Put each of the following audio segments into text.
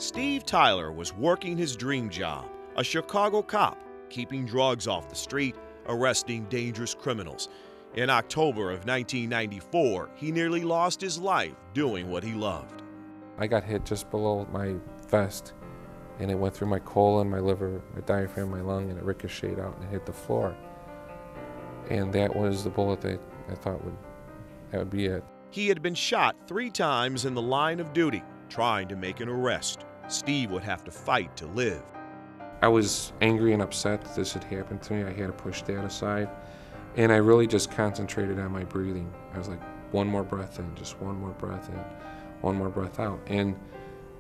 Steve Tyler was working his dream job, a Chicago cop, keeping drugs off the street, arresting dangerous criminals. In October of 1994, he nearly lost his life doing what he loved. I got hit just below my vest, and it went through my colon, my liver, my diaphragm, my lung, and it ricocheted out and hit the floor. And that was the bullet that I thought that would be it. He had been shot 3 times in the line of duty, trying to make an arrest. Steve would have to fight to live. I was angry and upset that this had happened to me. I had to push that aside. And I really just concentrated on my breathing. I was like, one more breath in, just one more breath in, one more breath out. And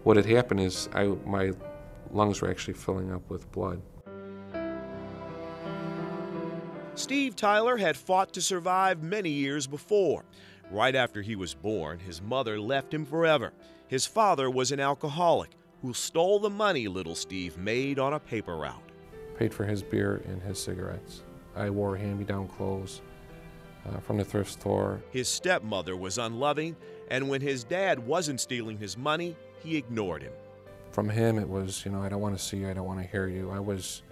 what had happened is my lungs were actually filling up with blood. Steve Tyler had fought to survive many years before. Right after he was born, his mother left him forever. His father was an alcoholic who stole the money little Steve made on a paper route. Paid for his beer and his cigarettes. I wore hand-me-down clothes from the thrift store. His stepmother was unloving, and when his dad wasn't stealing his money, he ignored him. From him, it was, I don't want to see you, I don't want to hear you. I was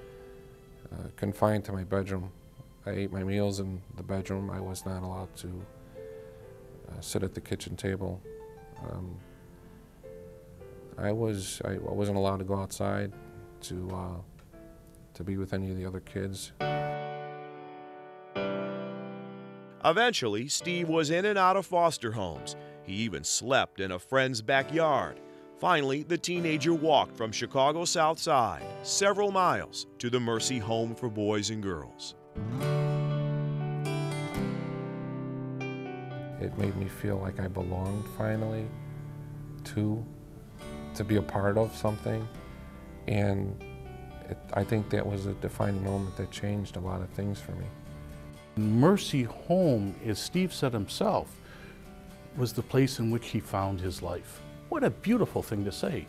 confined to my bedroom. I ate my meals in the bedroom. I was not allowed to sit at the kitchen table. I wasn't allowed to go outside to be with any of the other kids. Eventually, Steve was in and out of foster homes. He even slept in a friend's backyard. Finally, the teenager walked from Chicago's South Side, several miles, to the Mercy Home for Boys and Girls. It made me feel like I belonged finally to be a part of something, and I think that was a defining moment that changed a lot of things for me. Mercy Home, as Steve said himself, was the place in which he found his life. What a beautiful thing to say.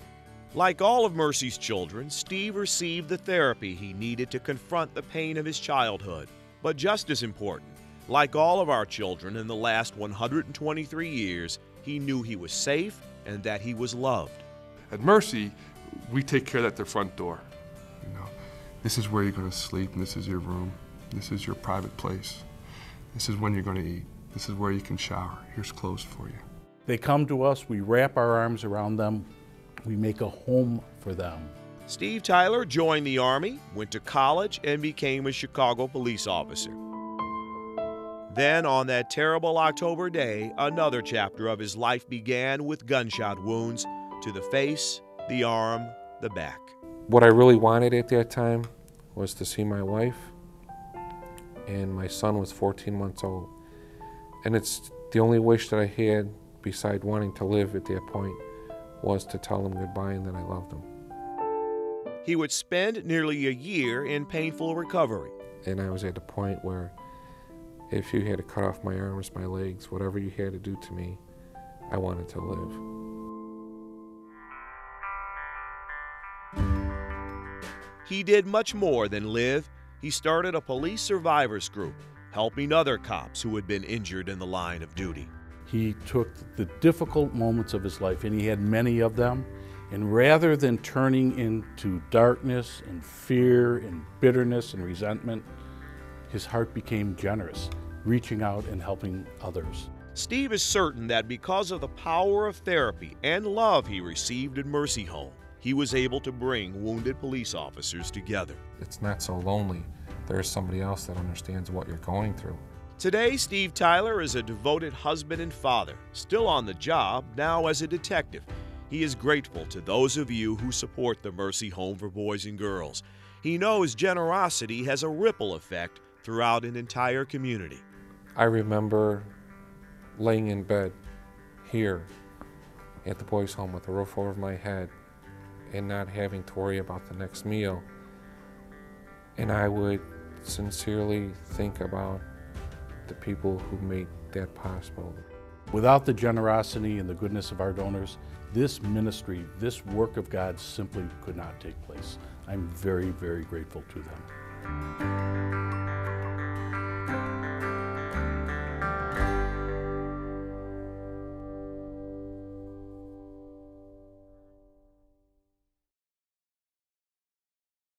Like all of Mercy's children, Steve received the therapy he needed to confront the pain of his childhood. But just as important, like all of our children in the last 123 years, he knew he was safe and that he was loved. At Mercy, we take care of that at the front door. This is where you're going to sleep, and this is your room. This is your private place. This is when you're going to eat. This is where you can shower. Here's clothes for you. They come to us, we wrap our arms around them, we make a home for them. Steve Tyler joined the Army, went to college, and became a Chicago police officer. Then, on that terrible October day, another chapter of his life began with gunshot wounds to the face, the arm, the back. What I really wanted at that time was to see my wife, and my son was 14 months old. And it's the only wish that I had, beside wanting to live at that point, was to tell him goodbye and that I loved him. He would spend nearly a year in painful recovery. And I was at the point where if you had to cut off my arms, my legs, whatever you had to do to me, I wanted to live. He did much more than live. He started a police survivors group, helping other cops who had been injured in the line of duty. He took the difficult moments of his life, and he had many of them, and rather than turning into darkness and fear and bitterness and resentment, his heart became generous, reaching out and helping others. Steve is certain that because of the power of therapy and love he received at Mercy Home, he was able to bring wounded police officers together. It's not so lonely. There's somebody else that understands what you're going through. Today, Steve Tyler is a devoted husband and father, still on the job, now as a detective. He is grateful to those of you who support the Mercy Home for Boys and Girls. He knows generosity has a ripple effect throughout an entire community. I remember laying in bed here at the boys' home with a roof over my head and not having to worry about the next meal. And I would sincerely think about the people who made that possible. Without the generosity and the goodness of our donors, this ministry, this work of God simply could not take place. I'm very, very grateful to them.